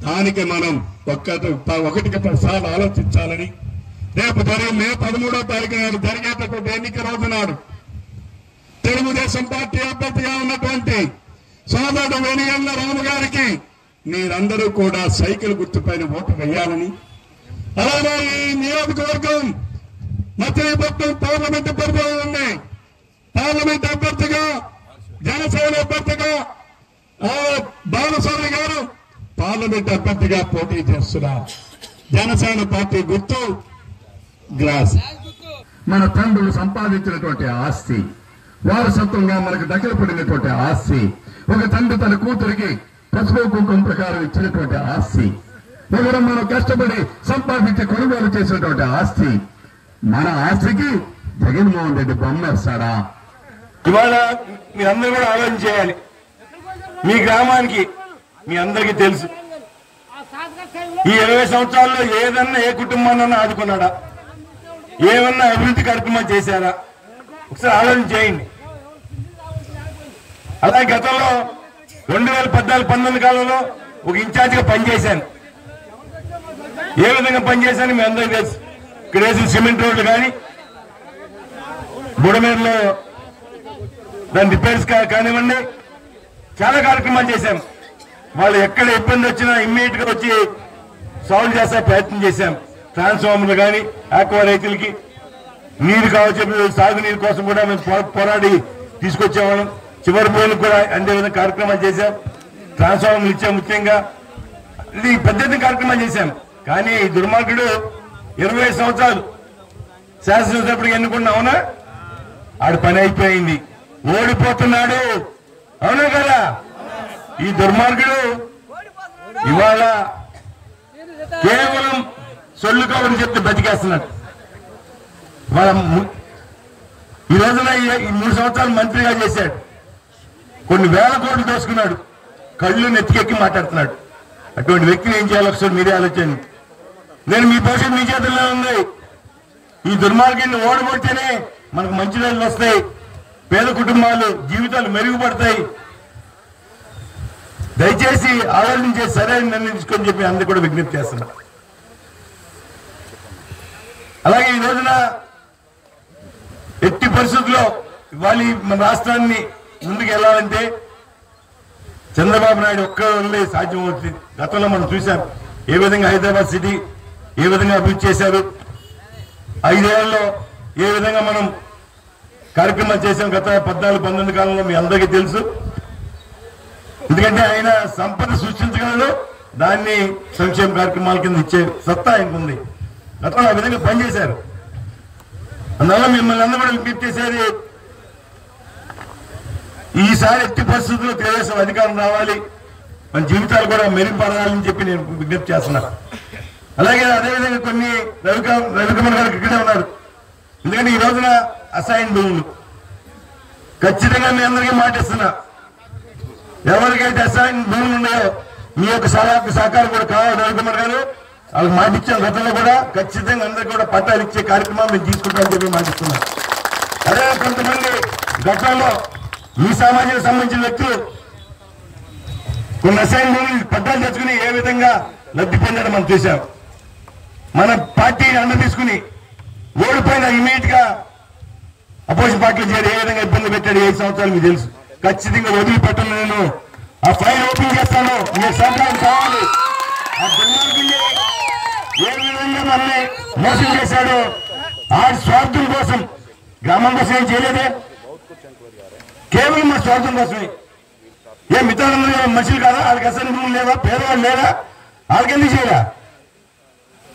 దానికి మనం ఒకటికి 10 సార్లు ఆలోచించాలని, రేపు మే 13వ తారీఖు నాడు జరిగేటటువంటి ఎన్నిక రోజు నాడు తెలుగుదేశం పార్టీ అభ్యర్థిగా ఉన్నటువంటి సోదరుడు వెనిగళ్ల రాము గారికి మీరందరూ కూడా సైకిల్ గుర్తుపైన ఓటు వేయాలని, అలాగే ఈ నియోజకవర్గం మచిలీపట్నం పార్లమెంటు పరిధిలో ఉంది. పార్లమెంట్ అభ్యర్థిగా జనసేన అభ్యర్థిగా బాలస్వామి గారు పార్లమెంట్ అభ్యర్థిగా పోటీ చేస్తున్నారు. జనసేన పార్టీ గుర్తు గ్లాస్. మన తండ్రులు సంపాదించినటువంటి ఆస్తి, వారసత్వంగా మనకు దక్కపడినటువంటి ఆస్తి, ఒక తండ్రి తన కూతురికి పసుపు కుంకుమ ప్రకారం ఇచ్చినటువంటి ఆస్తి, ఒకరు మనం కష్టపడి సంపాదించి కొనుగోలు చేసినటువంటి ఆస్తి. మన ఆస్తికి జగన్మోహన్ రెడ్డి బొమ్మ వేస్తాడా? ఇవాళ మీరందరూ కూడా ఆలోచన చేయాలి. మీ గ్రామానికి మీ అందరికీ తెలుసు, ఈ 20 సంవత్సరాల్లో ఏదన్నా ఏ కుటుంబాన్ని ఆదుకున్నాడా, ఏమన్నా అభివృద్ధి కార్యక్రమాలు చేశారా? ఒకసారి ఆలోచన చేయండి. అలాగే గతంలో 2014-19 కాలంలో ఒక ఇన్ఛార్జిగా పనిచేశాను. ఏ విధంగా పనిచేశాను మీ అందరికీ తెలుసు. ఇక్కడ వేసిన సిమెంట్ రోడ్లు కానీ, బుడమేరులో దాని రిపేర్స్ కానివ్వండి, చాలా కార్యక్రమాలు చేశాం. వాళ్ళు ఎక్కడ ఇబ్బంది వచ్చినా ఇమ్మీడియట్ గా వచ్చి సాల్వ్ చేసే ప్రయత్నం చేశాం. ట్రాన్స్ఫార్మర్లు కానీ, ఆక్వా రైతులకి నీరు కావచ్చు, సాగునీరు కోసం కూడా మేము పోరాడి తీసుకొచ్చేవాళ్ళం. చివరి బోర్లకు కూడా అదే విధంగా కార్యక్రమాలు చేశాం. ట్రాన్స్ఫార్మర్లు ఇచ్చాం. ముఖ్యంగా ఇది పెద్ద కార్యక్రమాలు చేశాం. కానీ ఈ దుర్మార్గుడు 20 సంవత్సరాలు శాసనసభ్యుడికి ఎన్నుకున్నా, అవునా? ఆడి పని అయిపోయింది, ఓడిపోతున్నాడు, అవునా కదా? ఈ దుర్మార్గుడు ఇవాళ కేవలం సొల్లు కబుర్లు చెప్తే బతికేస్తున్నాడు. వాళ్ళ ఈ రోజున ఈ 3 సంవత్సరాలు మంత్రిగా చేశాడు. కొన్ని వేల కోట్లు దోసుకున్నాడు. కళ్ళు నెత్తికెక్కి మాట్లాడుతున్నాడు. అటువంటి వ్యక్తిని ఏం చేయాలో ఒకసారి మీరే ఆలోచన. నేను మీ భవిష్యత్తు మీ చేతుల్లో ఉంది. ఈ దుర్మార్గాన్ని ఓడగొడితేనే మనకు మంచి రోజులు వస్తాయి, పేద కుటుంబాలు జీవితాలు మెరుగుపడతాయి. దయచేసి ఆలోచించే సరైన నిర్ణయం తీసుకొని చెప్పి అందరూ కూడా విజ్ఞప్తి చేస్తున్నారు. అలాగే ఈ రోజున ఎట్టి పరిస్థితుల్లో ఇవాళ మన రాష్ట్రాన్ని ముందుకు వెళ్ళాలంటే చంద్రబాబు నాయుడు ఒక్కరే సాధ్యమవుతుంది. గతంలో మనం చూసాం ఏ విధంగా హైదరాబాద్ సిటీ ఏ విధంగా అభివృద్ధి చేశారు. 5 ఏళ్లలో ఏ విధంగా మనం కార్యక్రమాలు చేశాం. గత 14-19 కాలంలో మీ అందరికీ తెలుసు. ఎందుకంటే ఆయన సంపద సృష్టించగలడు, దాన్ని సంక్షేమ కార్యక్రమాల కింద ఇచ్చే సత్తా ఆయనకుంది. గతంలో ఆ విధంగా పనిచేశారు. అందువల్ల మిమ్మల్ని అందరూ కూడా విజ్ఞప్తి చేసేది, ఈసారి ఎట్టి పరిస్థితుల్లో తెలుగుదేశం అధికారం రావాలి, మన జీవితాలు కూడా మెరుగుపడాలని చెప్పి నేను విజ్ఞప్తి చేస్తున్నాను. అలాగే అదేవిధంగా కొన్ని రవికుమార్ గారు ఇక్కడే ఉన్నారు. ఎందుకంటే ఈ రోజున అసైన్ భూములు ఖచ్చితంగా మీ అందరికీ మాటిస్తున్నా, ఎవరికైతే అసైన్ భూములు ఉన్నాయో మీ యొక్క సహకారం కూడా కావాలి. రవికుమార్ గారు వాళ్ళకి మాటిచ్చాం. గతంలో కూడా ఖచ్చితంగా అందరికీ కూడా పట్టాలు ఇచ్చే కార్యక్రమం మేము తీసుకుంటామని చెప్పి మాటిస్తున్నాం. అదే కొంతమంది గతంలో మీ సమాజానికి సంబంధించిన వ్యక్తులు కొన్ని అసైన్ భూములు పట్టాలు తెచ్చుకుని ఏ విధంగా లబ్ధి పొందడం మనం చూసాం. మన పార్టీని అండ తీసుకుని ఓడిపోయిన ఇమీడియట్ గా అపోజిషన్ పార్టీలు చేయడం ఏ విధంగా ఇబ్బంది పెట్టాడు 5 సంవత్సరాలు మీకు తెలుసు. ఖచ్చితంగా వదిలిపెట్టను, నేను ఆ ఫైల్ ఓపెన్ చేస్తాను, మీ సహకారం కావాలి. ఆ దుర్మార్గుని ఏ విధంగా మనల్ని మోసం చేశాడో ఆ స్వార్థం కోసం, గ్రామం కోసం ఏం చేయలేదే, కేవలం మా స్వార్థం కోసమే. ఏ మిత్రులందరూ మనుషులు కాదా? వాళ్ళకి అసలు భూములు లేవా? పేదవాళ్ళు లేరా? వాళ్ళకి ఎందుకు చేయరా?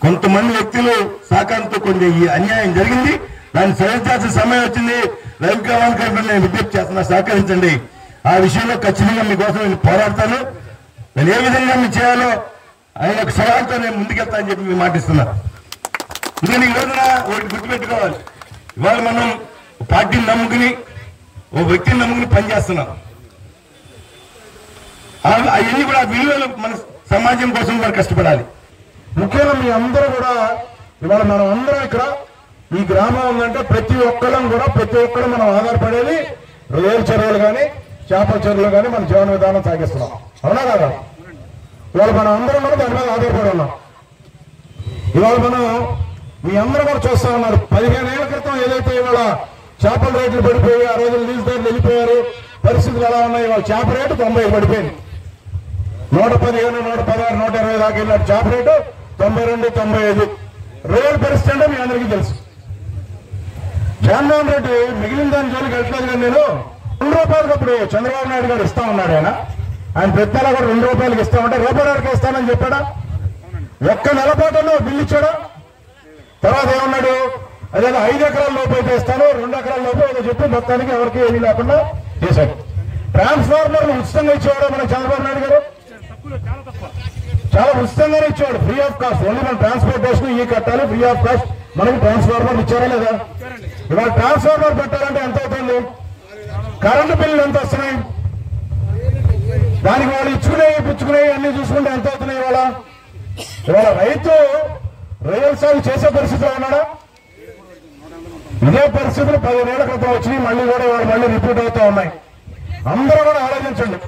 కొంతమంది వ్యక్తులు సహకారంతో కొన్ని ఈ అన్యాయం జరిగింది, దాన్ని సరిచాల్సిన సమయం వచ్చింది. రవికుమార్ గారు నేను విజ్ఞప్తి చేస్తున్నా, సహకరించండి. ఆ విషయంలో ఖచ్చితంగా మీకోసం నేను పోరాడతాను. నేను ఏ విధంగా మీరు చేయాలో ఆయన ఒక సవాల్తో నేను ముందుకెళ్తానని చెప్పి మీకు మాటిస్తున్నా. అందుకని ఈ రోజున ఒకటి గుర్తుపెట్టుకోవాలి, ఇవాళ మనం పార్టీని నమ్ముకుని ఓ వ్యక్తిని నమ్ముకుని పనిచేస్తున్నాం. అవన్నీ కూడా విలువలు మన సమాజం కోసం మనం కష్టపడాలి. ముఖ్యంగా మీ అందరూ కూడా ఇవాళ మనం అందరం ఇక్కడ ఈ గ్రామం ఉందంటే ప్రతి ఒక్కళ్ళం కూడా మనం ఆధారపడేది రొయ్యల చెరువులు కానీ చేపల చెరువులు కానీ మన జీవన విధానం సాగిస్తున్నాం. అవునా కదా? ఇవాళ మనం అందరం కూడా దాని మీద ఆధారపడి ఉన్నాం. ఇవాళ మనం మీ అందరూ కూడా చూస్తా ఉన్నారు, 15 ఏళ్ల క్రితం ఏదైతే ఇవాళ చేపల రేట్లు పడిపోయి ఆ రోజులు లీజు ధరలు వెళ్ళిపోయారు, పరిస్థితులు ఎలా ఉన్నాయి. ఇవాళ చేప రేటు 90 పడిపోయింది. 115, 116, 120 దాకా వెళ్ళాడు చేప రేటు. 92, 95 రొయ్యల పరిస్థితి అంటే మీ అందరికీ తెలుసు. జగన్మోహన్ రెడ్డి మిగిలిన దాని జోలికి వెళ్ళట్లేదు. కానీ నేను 2 రూపాయలకి అప్పుడు చంద్రబాబు నాయుడు గారు ఇస్తా ఉన్నాడు. ఆయన పెద్దలా కూడా 2 రూపాయలకి ఇస్తామంటే రూపాయలకి ఇస్తానని చెప్పాడా? ఒక్క నెల పాటలో బిల్లు ఇచ్చాడా? తర్వాత ఏమన్నాడు, అదే 5 ఎకరాల లోపు అయితే ఇస్తాను, 2 ఎకరాల లోపు ఏదో చెప్పి మొత్తానికి ఎవరికి ఏమీ లేకుండా చేశాడు. ట్రాన్స్ఫార్మర్లు ఉచితంగా ఇచ్చేవాడు మన చంద్రబాబు నాయుడు గారు. చాలా ఉచితంగానే ఇచ్చాడు, ఫ్రీ ఆఫ్ కాస్ట్. ఓన్లీ మన ట్రాన్స్పోర్టేషన్ ఈ కట్టాలి, ఫ్రీ ఆఫ్ కాస్ట్. మనకి ట్రాన్స్ఫార్మర్ ఇచ్చారా లేదా? ఇవాళ ట్రాన్స్ఫార్మర్ పెట్టాలంటే ఎంత అవుతుంది? కరెంటు బిల్లులు ఎంత వస్తున్నాయి? దానికి వాళ్ళు పుచ్చుకునేవి అన్ని చూసుకుంటే ఎంత అవుతున్నాయి? ఇవాళ రైతు రొయ్యల సాగు చేసే పరిస్థితిలో ఉన్నాడా? ఇదే పరిస్థితులు 15 ఏళ్ల క్రితం వచ్చినాయి, మళ్ళీ కూడా ఇవాళ మళ్ళీ రిపీట్ అవుతూ ఉన్నాయి. అందరూ కూడా ఆలోచించండి.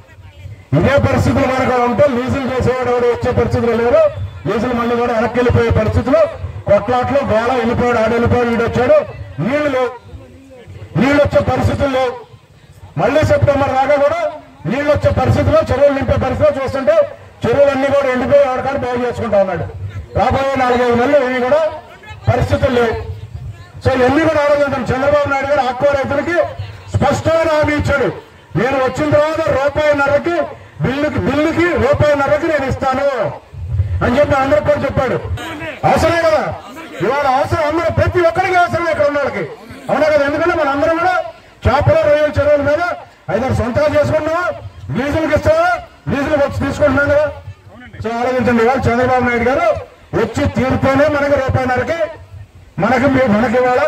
ఇదే పరిస్థితులు మనకు ఉంటే లీజులు చేసేవాడు ఎవరు వచ్చే పరిస్థితులు లేరు. లీజులు మళ్ళీ కూడా వెనక్కి వెళ్ళిపోయే పరిస్థితులు, కొట్లాట్లు గోళ వెళ్ళిపోయాడు, ఆడు వెళ్ళిపోయాడు, వీడు వచ్చాడు. నీళ్లు లేవు, నీళ్ళు వచ్చే పరిస్థితులు లేవు. మళ్ళీ సెప్టెంబర్ దాకా కూడా నీళ్ళు వచ్చే పరిస్థితుల్లో, చెరువులు నింపే పరిస్థితిలో చూస్తుంటే చెరువులన్నీ కూడా ఎండిపోయి ఆడకాడు బాగు చేసుకుంటా ఉన్నాడు. రాబోయే 4-5 నెలలు ఇవి కూడా పరిస్థితులు లేవు. సో ఇవన్నీ కూడా ఆలోచించాం. చంద్రబాబు నాయుడు గారు ఆక్వా రైతులకి స్పష్టమైన హామీ ఇచ్చాడు, నేను వచ్చిన తర్వాత ₹1.5కి బిల్లుకి ₹1.5కి నేను ఇస్తాను అని చెప్పి అందరికి కూడా చెప్పాడు. అవసరమే కదా, ఇవాళ అవసరం, అందరూ ప్రతి ఒక్కరికి అవసరమే ఇక్కడ ఉన్న వాళ్ళకి. అవునా కదా? ఎందుకంటే మన అందరం కూడా చేపల రొయ్యల చెరువుల మీద 5 సొంతాలు చేసుకుంటున్నావా, లీజులకు ఇస్తావా, లీజులకు వచ్చి తీసుకుంటున్నాం కదా. సో ఆలోచించండి, ఇవాళ చంద్రబాబు నాయుడు గారు వచ్చి తీరుతోనే మనకి ₹1.5కి మనకి ఇవాళ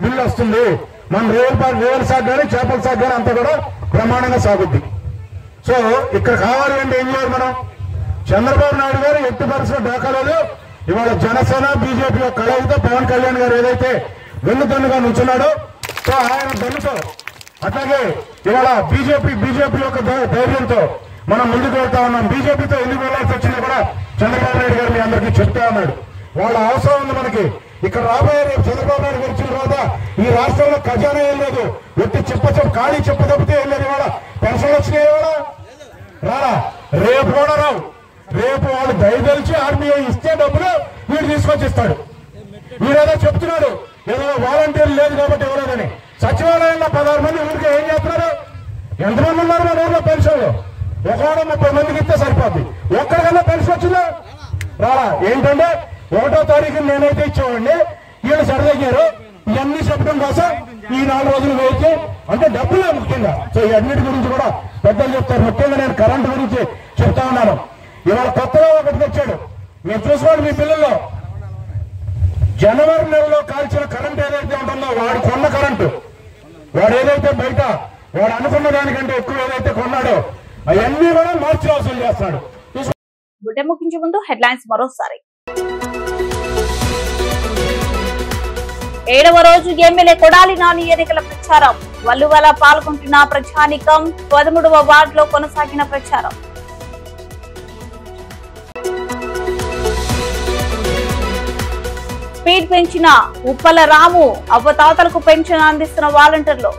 బిల్లు వస్తుంది. మన రొయ్యల సాగు కానీ చేపల సాగు కానీ అంతా కూడా ప్రమాణంగా సాగుద్ది. సో ఇక్కడ కావాలి అంటే ఏం చేయాలి మనం? చంద్రబాబు నాయుడు గారు ఎట్టి పరిస్థితుల్లో డాకాలేదు. ఇవాళ జనసేన బీజేపీ కలయితో పవన్ కళ్యాణ్ గారు ఏదైతే వెన్నుదన్నుగా నుంచున్నాడో, సో ఆయన దన్నుతో అట్లాగే ఇవాళ బీజేపీ యొక్క ధైర్యంతో మనం ముందుకు వెళ్తా ఉన్నాం. బీజేపీతో ఎందుకు వెళ్లాల్సి వచ్చిందో కూడా చంద్రబాబు నాయుడు గారు మీ అందరికీ చెప్తా ఉన్నాడు. వాళ్ళ అవసరం ఉంది మనకి. ఇక్కడ రాబోయే రేపు చంద్రబాబు నాయుడు వచ్చిన తర్వాత ఈ రాష్ట్రంలో ఖజానా ఏం లేదు, ఎట్టి ఖాళీ చెప్ప తప్పితే ఏం లేదు. ఇవాళ పెన్షన్ వచ్చినాయి, ఇవాళ రారా, రేపు కూడా రావు. రేపు వాళ్ళు దయదలిచి ఆర్బీఐ ఇస్తే డబ్బులు వీడు తీసుకొచ్చి ఇస్తాడు. వీడేదో చెప్తున్నాడు, ఏదో వాలంటీర్లు లేదు కాబట్టి ఇవ్వలేదని. సచివాలయంలో 16 మంది ఊరికి ఏం చేస్తున్నారు? ఎంతమంది ఉన్నారు మన ఊర్లో పెన్షన్లు? ఒకవేళ 30 మందికి ఇస్తే సరిపోద్ది. ఒక్కడికన్నా పెన్షన్ వచ్చిందా? రాలా. ఏంటంటే 1వ తారీఖు నేనైతే ఇచ్చేవాడిని, వీళ్ళు సరిదగ్గారు. ఇవన్నీ చెప్పడం కోసం ఈ 4 రోజులు వేచి అంటే డబ్బులే ముఖ్యంగా. సో ఈ అన్నిటి గురించి కూడా పెద్దలు చెప్తారు. ముఖ్యంగా నేను కరెంటు గురించి చెప్తా ఉన్నాను. ఇవాళ కొత్తగా ఒకటి తెచ్చాడు, మీరు చూసుకోండి మీ పిల్లల్లో. జనవరి నెలలో కాల్చిన కరెంట్ ఏదైతే ఉంటుందో, వాడు కొన్న కరెంటు, వాడు ఏదైతే బయట వాడు అనుకున్న దానికంటే ఎక్కువ ఏదైతే కొన్నాడో అవన్నీ కూడా మార్చి వసూలు చేస్తాడు. బుట్టె ముగించే ముందు హెడ్లైన్స్ మరోసారి. 7వ రోజు ఎమ్మెల్యే కొడాలి నాని ఎన్నికల ప్రచారం. వల్లువల పాల్గొంటున్న ప్రజానీకం. 13వ వార్డులో కొనసాగిన ప్రచారం. స్పీడ్ పెంచిన ఉప్పల రాము. అవ్వతాతలకు పెన్షన్ అందిస్తున్న వాలంటీర్లు.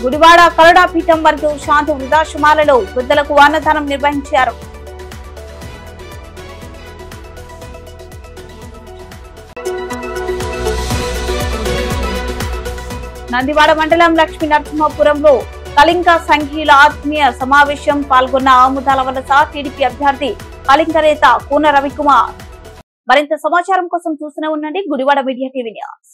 గుడివాడ కరుడాపీఠం మరియు శాంతి వృద్ధాశ్రమాలలో వృద్ధులకు అన్నదానం నిర్వహించారు. నందివాడ మండలం లక్ష్మీ నరసింహపురంలో కళింక సంఘీయుల ఆత్మీయ సమావేశం. పాల్గొన్న ఆముదాల వలస టీడీపీ అభ్యర్థి కళింక నేత కూన రవికుమార్. మరింత సమాచారం కోసం చూస్తూనే ఉండండి గుడివాడ మీడియా టీవీ న్యూస్.